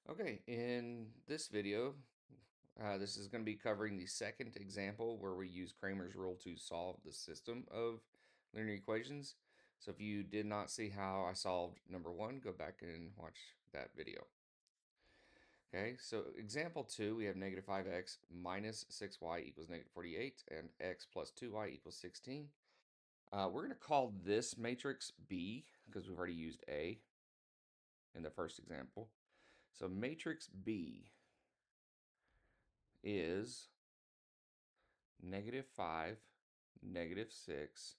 Okay, in this video, this is going to be covering the second example where we use Cramer's rule to solve the system of linear equations. So if you did not see how I solved number one, go back and watch that video. Okay, so example two, we have negative 5x minus 6y equals negative 48 and x plus 2y equals 16. We're going to call this matrix B because we've already used A in the first example. So matrix B is negative 5, negative 6,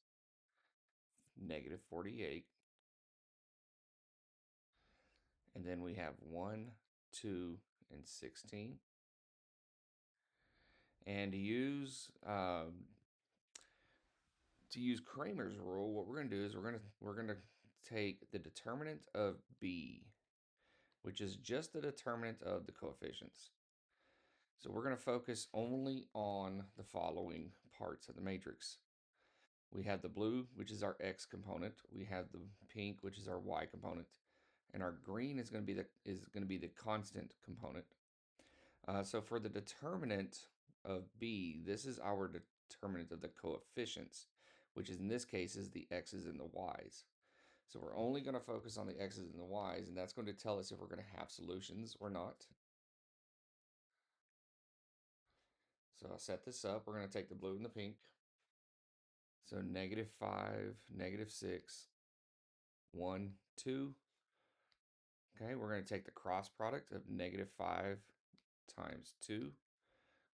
negative 48. And then we have 1, 2, and 16. And to use Cramer's rule, what we're going to do is we're going to take the determinant of B, which is just the determinant of the coefficients. So we're going to focus only on the following parts of the matrix. We have the blue, which is our x component. We have the pink, which is our y component, and our green is going to be the constant component. So for the determinant of b, this is our determinant of the coefficients, which is in this case is the x's and the y's. So we're only going to focus on the x's and the y's, and that's going to tell us if we're going to have solutions or not. So I'll set this up. We're going to take the blue and the pink. So negative 5, negative 6, 1, 2. Okay, we're going to take the cross product of negative 5 times 2.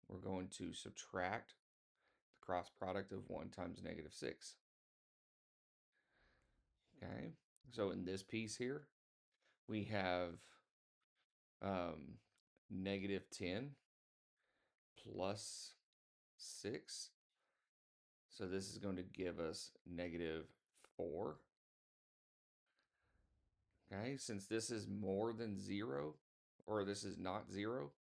We're going to subtract the cross product of 1 times negative 6. Okay, so in this piece here, we have um, negative 10 plus 6. So this is going to give us negative 4. Okay, since this is more than 0, or this is not 0,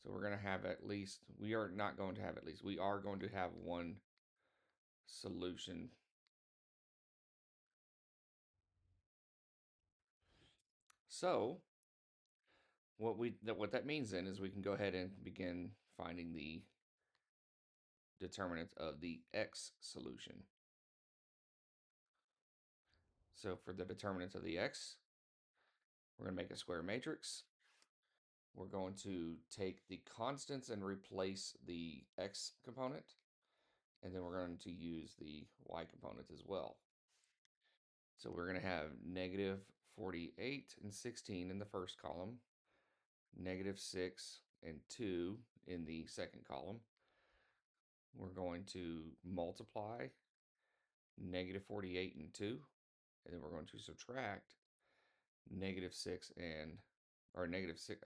so we're going to have at least, we are not going to have at least, we are going to have one solution. So what that means then is we can go ahead and begin finding the determinant of the x solution. So for the determinant of the x, we're going to make a square matrix. We're going to take the constants and replace the x component, and then we're going to use the y component as well. So we're going to have negative 48 and 16 in the first column, negative 6 and 2 in the second column. We're going to multiply negative 48 and 2, and then we're going to subtract negative 6 and, or negative 6,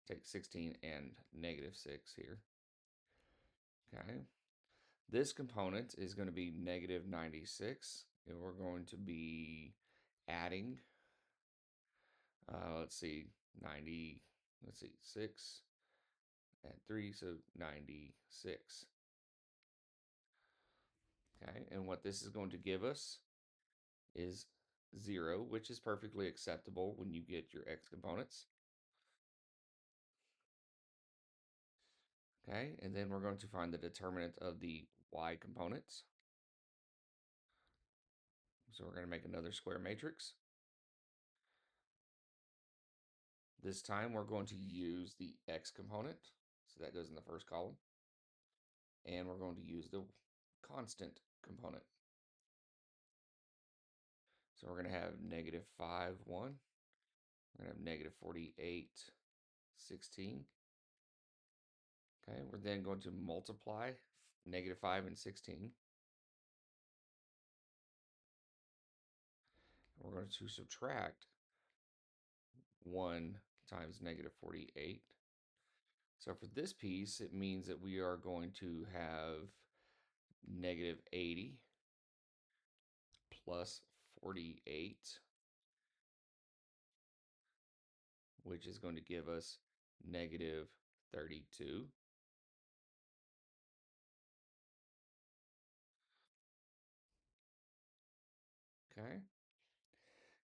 take 16 and negative 6 here. Okay. This component is going to be negative 96, and we're going to be adding, let's see, 90, let's see, 6 and 3, so 96. Okay, and what this is going to give us is 0, which is perfectly acceptable when you get your x components. Okay, and then we're going to find the determinant of the y components. So we're going to make another square matrix. This time we're going to use the x component. So that goes in the first column. And we're going to use the constant component. So we're going to have negative 5, 1. We're going to have negative 48, 16. Okay, we're then going to multiply negative 5 and 16. We're going to subtract 1 times negative 48. So for this piece, it means that we are going to have negative 80 plus 48, which is going to give us negative 32. Okay.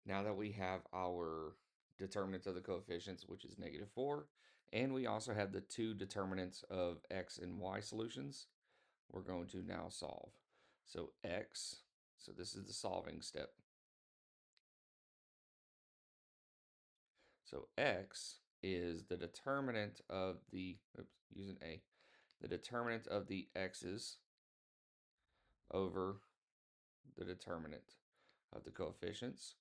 Now that we have our determinants of the coefficients, which is -4, and we also have the two determinants of x and y solutions, we're going to now solve. So x, so this is the solving step. So x is the determinant of the, using a, the determinant of the x's over the determinant of the coefficients,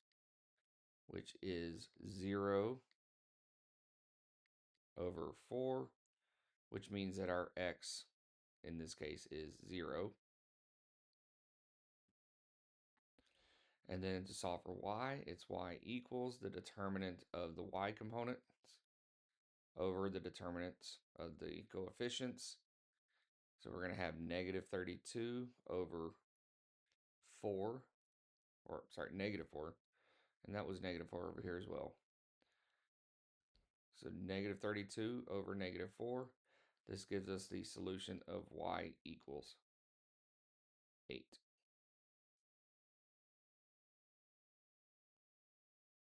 which is 0 over 4, which means that our x in this case is 0. And then to solve for y, it's y equals the determinant of the y components over the determinants of the coefficients. So we're going to have -32 over 4, or sorry, -4, and that was -4 over here as well. So -32 over -4. This gives us the solution of y equals 8.